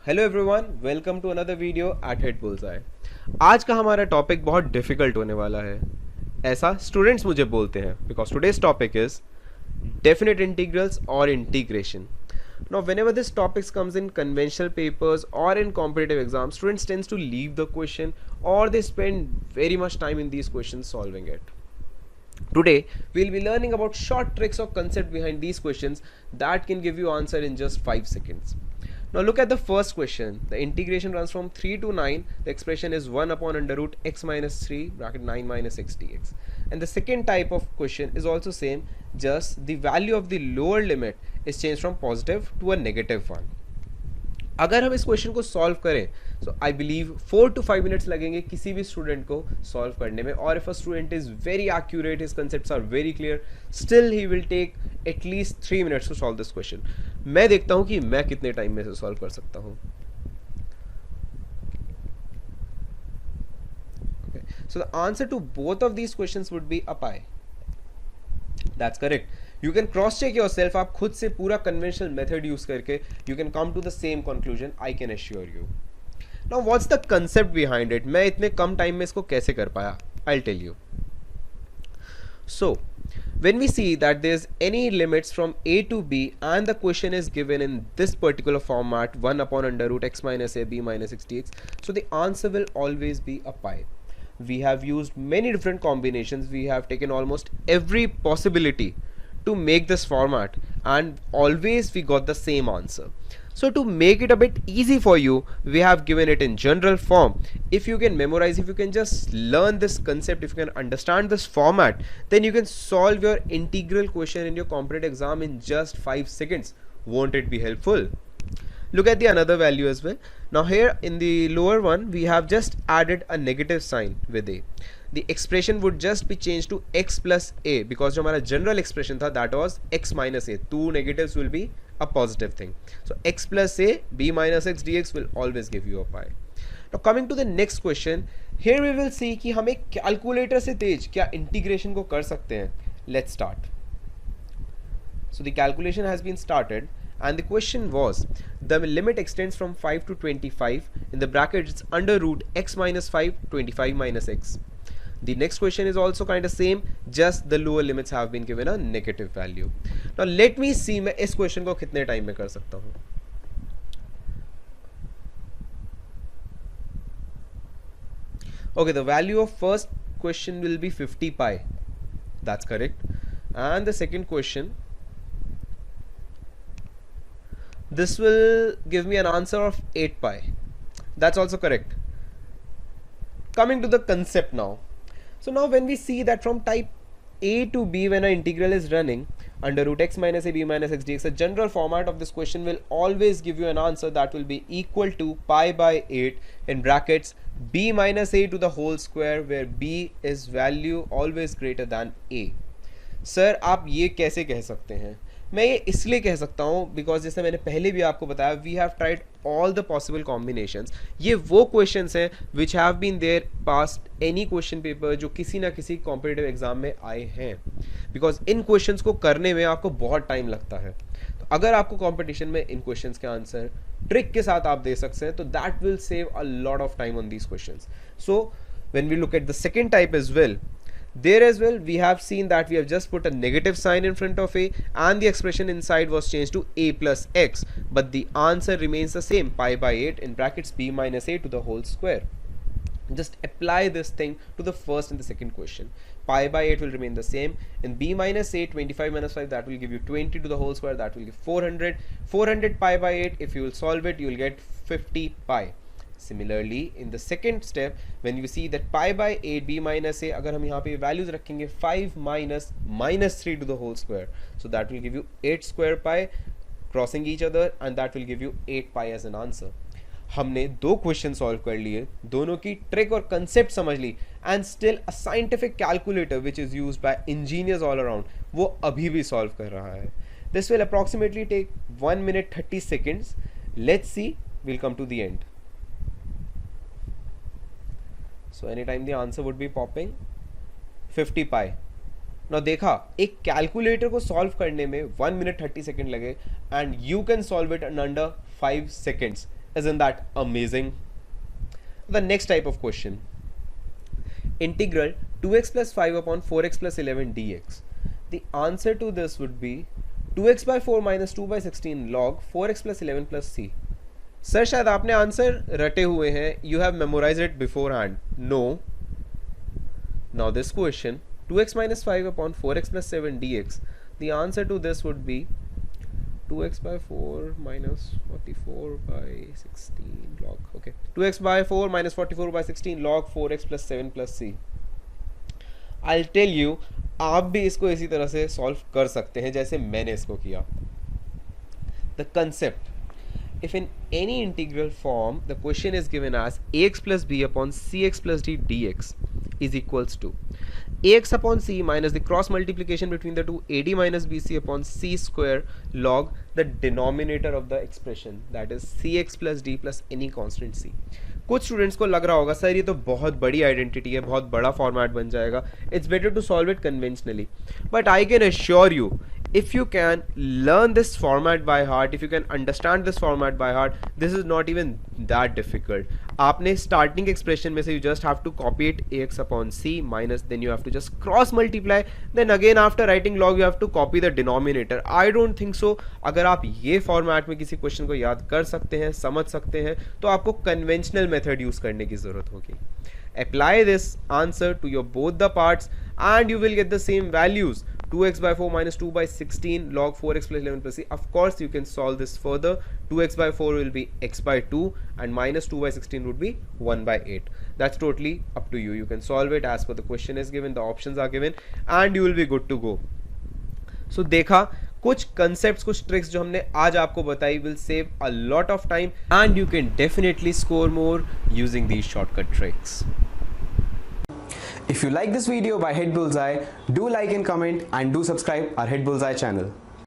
Hello everyone, welcome to another video at head bullseye. आज का हमारा टॉपिक बहुत डिफिकल्ट होने वाला है, ऐसा स्टूडेंट्स मुझे बोलते हैं, because today's topic is definite integrals or integration. Now, whenever this topics comes in conventional papers or in competitive exams, students tends to leave the question or they spend very much time in these questions solving it. Today, we'll be learning about short tricks or concept behind these questions that can give you answer in just 5 seconds. Now look at the first question. The integration runs from 3 to 9. The expression is 1 upon under root x minus 3 bracket 9 minus x dx. And the second type of question is also same, just the value of the lower limit is changed from positive to a negative one. अगर हम इस question को solve करें so I believe 4 to 5 minutes लगेंगे किसी भी student को solve करने में, और if a student is very accurate, his concepts are very clear, still he will take at least 3 minutes to solve this question. मैं देखता हूं कि मैं कितने टाइम में से सॉल्व कर सकता हूं. So the answer to both of these questions would be a pi. That's correct. You can cross check yourself. आप खुद से पूरा conventional method use करके you can come to the same conclusion, I can assure you. Now what's the concept behind it? मैं इतने कम time में इसको कैसे कर पाया? I'll tell you. So when we see that there's any limits from a to b and the question is given in this particular format 1 upon under root x minus a b minus x dx, so the answer will always be a pi. We have used many different combinations, we have taken almost every possibility to make this format, and always we got the same answer. So to make it a bit easy for you, we have given it in general form. If you can memorize, if you can just learn this concept, if you can understand this format, then you can solve your integral question in your competitive exam in just 5 seconds. Won't it be helpful? Look at the another value as well. Now here in the lower one, we have just added a negative sign with a. The expression would just be changed to x plus a, because जो हमारा general expression था that was x minus a. Two negatives will be a positive thing. So x plus a b minus x dx will always give you a pi. Now coming to the next question, here we will see कि हम एक calculator से तेज क्या integration को कर सकते हैं. Let's start. So the calculation has been started, and the question was the limit extends from 5 to 25. In the brackets it's under root x minus 5 25 minus x. The next question is also kind of same, just the lower limits have been given a negative value. Now let me see मैं इस question को कितने time में कर सकता हूँ. Okay, the value of first question will be 50 pi. That's correct. And the second question, this will give me an answer of 8 pi. That's also correct. Coming to the concept now. So now when we see that from type a to b, when an integral is running under root x minus a b minus x dx, the general format of this question will always give you an answer that will be equal to pi by 8 in brackets b minus a to the whole square, where b is value always greater than a. Sir आप ये कैसे कह सकते हैं? मैं ये इसलिए कह सकता हूँ बिकॉज जैसे मैंने पहले भी आपको बताया, we have tried all the possible combinations. ये वो क्वेश्चंस हैं which have been there past any question paper जो किसी ना किसी कॉम्पिटिटिव एग्जाम में आए हैं, बिकॉज इन क्वेश्चंस को करने में आपको बहुत टाइम लगता है. तो अगर आपको कॉम्पिटिशन में इन क्वेश्चंस के आंसर ट्रिक के साथ आप दे सकते हैं तो that will save a lot of time on these questions. So when we look at the second type as well, there as well we have seen that we have just put a negative sign in front of a and the expression inside was changed to a plus x, but the answer remains the same, pi by 8 in brackets b minus a to the whole square. Just apply this thing to the first and the second question. Pi by 8 will remain the same. In b minus a, 25 minus 5, that will give you 20 to the whole square, that will give 400. 400 pi by 8, if you will solve it, you will get 50 pi. Similarly, in the second step, when you see that pi by 8 b minus a, अगर हम यहाँ पे values रखेंगे 5 minus minus 3 to the whole square, so that will give you 8 square pi crossing each other, and that will give you 8 pi as an answer. हमने दो question solve कर लिए, दोनों की ट्रिक और कंसेप्ट समझ ली, and still a scientific calculator which is used by engineers all around वो अभी भी सॉल्व कर रहा है. This will approximately take 1 minute 30 seconds. Let's see, will come to the end. So anytime the answer would be popping 50 pi. Now देखा, एक calculator को solve करने में 1 minute 30 seconds लगे and you can solve it in under 5 seconds. Isn't that amazing? The next type of question. Integral 2x plus 5 upon 4x plus 11 dx. The answer to this would be 2x by 4 minus 2 by 16 log 4x plus 11 plus c. Sir शायद आपने answer रटे हुए हैं. You have memorized it beforehand. No. Now this question 2x minus 5 upon 4x plus 7 dx. The answer to this would be 2x by 4 minus 44 by 16 log. Okay, 2x by 4 minus 44 by 16 log 4x plus 7 plus c. I'll tell you, आप भी इसको इसी तरह से solve कर सकते हैं जैसे मैंने इसको किया. The concept. If in any integral form the question is given as ax plus b upon cx plus d dx is equals to ax upon c minus the cross multiplication between the two ad minus bc upon c square log the denominator of the expression, that is cx plus d plus any constant c. कुछ students को लग रहा होगा sir ये तो बहुत बड़ी identity है, बहुत बड़ा फॉर्मेट बन जाएगा, it's better to solve it conventionally. But I can assure you, if you can learn this format by heart, if you can understand this format by heart, this is not even that difficult. आपने starting expression में से you just have to copy it ax upon c minus, then you have to just cross multiply, then again after writing log you have to copy the denominator. I don't think so. अगर आप ये format में किसी question को याद कर सकते हैं, समझ सकते हैं, तो आपको conventional method use करने की ज़रूरत होगी. Apply this answer to your both the parts and you will get the same values. 2x by 4 minus 2 by 16 log 4x plus 11 plus c. Of course you can solve this further. 2x by 4 will be x by 2 and minus 2 by 16 would be 1 by 8. That's totally up to you. You can solve it as per the question is given, the options are given and you will be good to go. So देखा, कुछ concepts, कुछ tricks जो हमने आज आपको बताई will save a lot of time and you can definitely score more using these shortcut tricks. If you like this video by Hit Bullseye, do like and comment and do subscribe our Hit Bullseye channel.